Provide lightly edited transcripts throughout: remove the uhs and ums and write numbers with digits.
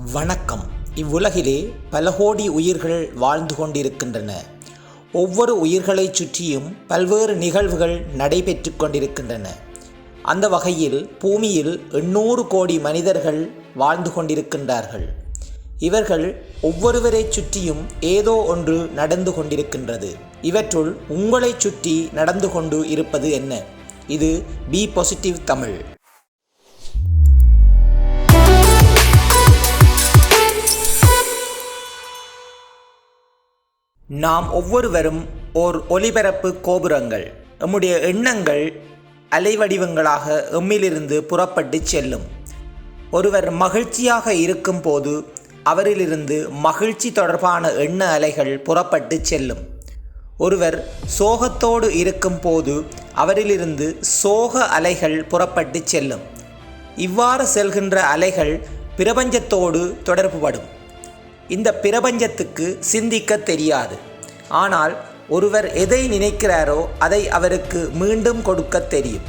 வணக்கம். இவ்வுலகிலே பல கோடி உயிர்கள் வாழ்ந்து கொண்டிருக்கின்றன. ஒவ்வொரு உயிர்களைச் சுற்றியும் பல்வேறு நிகழ்வுகள் நடைபெற்று கொண்டிருக்கின்றன. அந்த வகையில் பூமியில் 800 கோடி மனிதர்கள் வாழ்ந்து கொண்டிருக்கின்றார்கள். இவர்கள் ஒவ்வொருவரைச் சுற்றியும் ஏதோ ஒன்று நடந்து கொண்டிருக்கின்றது. இவற்றுள் உங்களைச் சுற்றி நடந்து கொண்டு இருப்பது என்ன? இது பி பாசிட்டிவ் தமிழ். நாம் ஒவ்வொருவரும் ஓர் ஒலிபரப்பு கோபுரங்கள். நம்முடைய எண்ணங்கள் அலைவடிவங்களாக எம்மிலிருந்து புறப்பட்டு செல்லும். ஒருவர் மகிழ்ச்சியாக இருக்கும் போது அவரிலிருந்து மகிழ்ச்சி தொடர்பான எண்ண அலைகள் புறப்பட்டு செல்லும். ஒருவர் சோகத்தோடு இருக்கும் போது அவரிலிருந்து சோக அலைகள் புறப்பட்டு செல்லும். இவ்வாறு செல்கின்ற அலைகள் பிரபஞ்சத்தோடு தொடர்புபடும். இந்த பிரபஞ்சத்துக்கு சிந்திக்க தெரியாது. ஆனால் ஒருவர் எதை நினைக்கிறாரோ அதை அவருக்கு மீண்டும் கொடுக்க தெரியும்.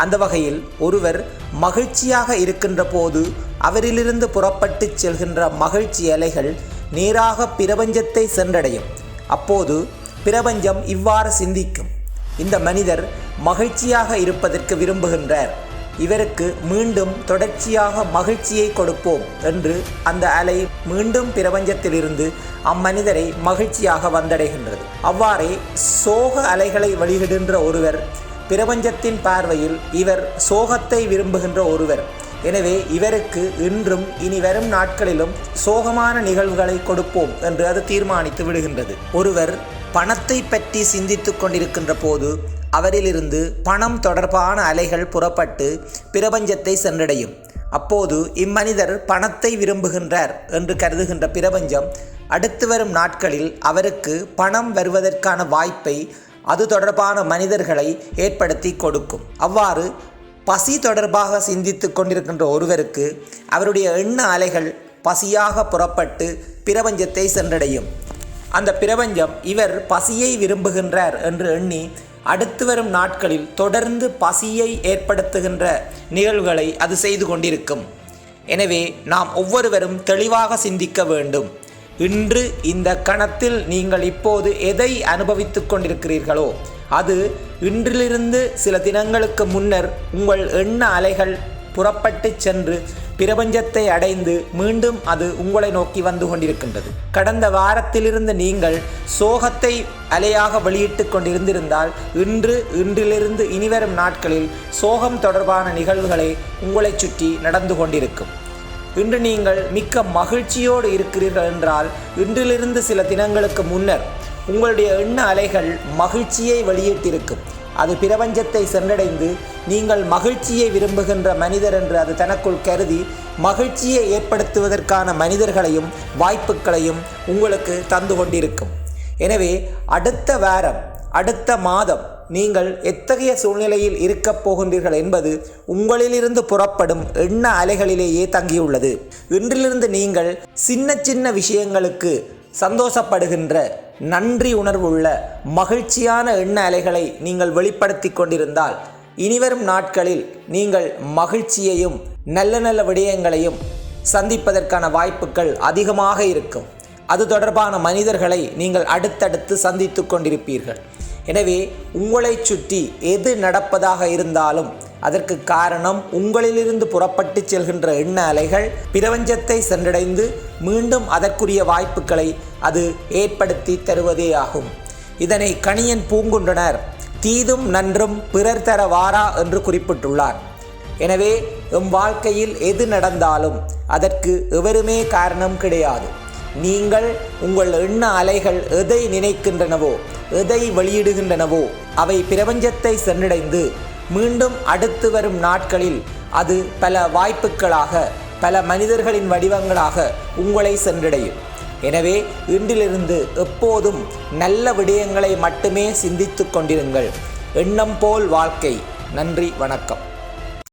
அந்த வகையில் ஒருவர் மகிழ்ச்சியாக இருக்கின்ற போது அவரிலிருந்து புறப்பட்டு செல்கின்ற மகிழ்ச்சி அலைகள் நேராக பிரபஞ்சத்தை சென்றடையும். அப்போது பிரபஞ்சம் இவ்வாறு சிந்திக்கும்: இந்த மனிதர் மகிழ்ச்சியாக இருப்பதற்கு விரும்புகின்றார், இவருக்கு மீண்டும் தொடர்ச்சியாக மகிழ்ச்சியை கொடுப்போம் என்று அந்த அலை மீண்டும் பிரபஞ்சத்திலிருந்து அம்மனிதரை மகிழ்ச்சியாக வந்தடைகின்றது. அவ்வாறே சோக அலைகளை வெளியிடுகின்ற ஒருவர் பிரபஞ்சத்தின் பார்வையில் இவர் சோகத்தை விரும்புகின்ற ஒருவர். எனவே இவருக்கு இன்றும் இனி வரும் நாட்களிலும் சோகமான நிகழ்வுகளை கொடுப்போம் என்று அது தீர்மானித்து விடுகின்றது. ஒருவர் பணத்தை பற்றி சிந்தித்து கொண்டிருக்கின்ற போது அவரிலிருந்து பணம் தொடர்பான அலைகள் புறப்பட்டு பிரபஞ்சத்தை சென்றடையும். அப்போது இம்மனிதர் பணத்தை விரும்புகின்றார் என்று கருதுகின்ற பிரபஞ்சம் அடுத்து வரும் நாட்களில் அவருக்கு பணம் வருவதற்கான வாய்ப்பை அது தொடர்பான மனிதர்களை ஏற்படுத்தி கொடுக்கும். அவ்வாறு பசி தொடர்பாக சிந்தித்து கொண்டிருக்கின்ற ஒருவருக்கு அவருடைய எண்ண அலைகள் பசியாக புறப்பட்டு பிரபஞ்சத்தை சென்றடையும். அந்த பிரபஞ்சம் இவர் பசியை விரும்புகின்றார் என்று எண்ணி அடுத்து வரும் நாட்களில் தொடர்ந்து பசியை ஏற்படுத்துகின்ற நிகழ்வுகளை அது செய்து கொண்டிருக்கும். எனவே நாம் ஒவ்வொருவரும் தெளிவாக சிந்திக்க வேண்டும். இன்று இந்த கணத்தில் நீங்கள் இப்போது எதை அனுபவித்து கொண்டிருக்கிறீர்களோ அது இன்றிலிருந்து சில தினங்களுக்கு முன்னர் உங்கள் எண்ண அலைகள் புறப்பட்டு சென்று பிரபஞ்சத்தை அடைந்து மீண்டும் அது உங்களை நோக்கி வந்து கொண்டிருக்கின்றது. கடந்த வாரத்திலிருந்து நீங்கள் சோகத்தை அலையாக வெளியிட்டு கொண்டிருந்திருந்தால் இன்றிலிருந்து இனிவரும் நாட்களில் சோகம் தொடர்பான நிகழ்வுகளை உங்களை சுற்றி நடந்து கொண்டிருக்கும். இன்று நீங்கள் மிக்க மகிழ்ச்சியோடு இருக்கிறீர்கள் என்றால் இன்றிலிருந்து சில தினங்களுக்கு முன்னர் உங்களுடைய எண்ண அலைகள் மகிழ்ச்சியை வெளியிட்டிருக்கும். அது பிரபஞ்சத்தை சென்றடைந்து நீங்கள் மகிழ்ச்சியை விரும்புகின்ற மனிதர் என்று அது தனக்குள் கருதி மகிழ்ச்சியை ஏற்படுத்துவதற்கான மனிதர்களையும் வாய்ப்புகளையும் உங்களுக்கு தந்து கொண்டிருக்கும். எனவே அடுத்த வாரம், அடுத்த மாதம் நீங்கள் எத்தகைய சூழ்நிலையில் இருக்கப் போகின்றீர்கள் என்பது உங்களிலிருந்து புறப்படும் எண்ண அலைகளிலேயே தங்கியுள்ளது. இன்றிலிருந்து நீங்கள் சின்ன சின்ன விஷயங்களுக்கு சந்தோஷப்படுகின்ற நன்றி உணர்வுள்ள மகிழ்ச்சியான எண்ண அலைகளை நீங்கள் வெளிப்படுத்தி கொண்டிருந்தால் இனிவரும் நாட்களில் நீங்கள் மகிழ்ச்சியையும் நல்ல நல்ல விடயங்களையும் சந்திப்பதற்கான வாய்ப்புகள் அதிகமாக இருக்கும். அது தொடர்பான மனிதர்களை நீங்கள் அடுத்தடுத்து சந்தித்து கொண்டிருப்பீர்கள். எனவே உங்களை சுற்றி எது நடப்பதாக இருந்தாலும் அதற்கு காரணம் உங்களிலிருந்து புறப்பட்டு செல்கின்ற எண்ண அலைகள் பிரபஞ்சத்தை சென்றடைந்து மீண்டும் அதற்குரிய வாய்ப்புகளை அது ஏற்படுத்தி தருவதே ஆகும். இதனை கணியன் பூங்குன்றனர் தீதும் நன்றும் பிறர் தர வாரா என்று குறிப்பிட்டுள்ளார். எனவே எம் வாழ்க்கையில் எது நடந்தாலும் அதற்கு எவருமே காரணம் கிடையாது. நீங்கள் உங்கள் எண்ண அலைகள் எதை நினைக்கின்றனவோ, எதை வெளியிடுகின்றனவோ அவை பிரபஞ்சத்தை சென்றடைந்து மீண்டும் அடுத்து வரும் நாட்களில் அது பல வாய்ப்புகளாக, பல மனிதர்களின் வடிவங்களாக உங்களை சென்றடையும். எனவே இன்றிலிருந்து எப்போதும் நல்ல விடயங்களை மட்டுமே சிந்தித்து கொண்டிருங்கள். எண்ணம் போல் வாழ்க்கை. நன்றி, வணக்கம்.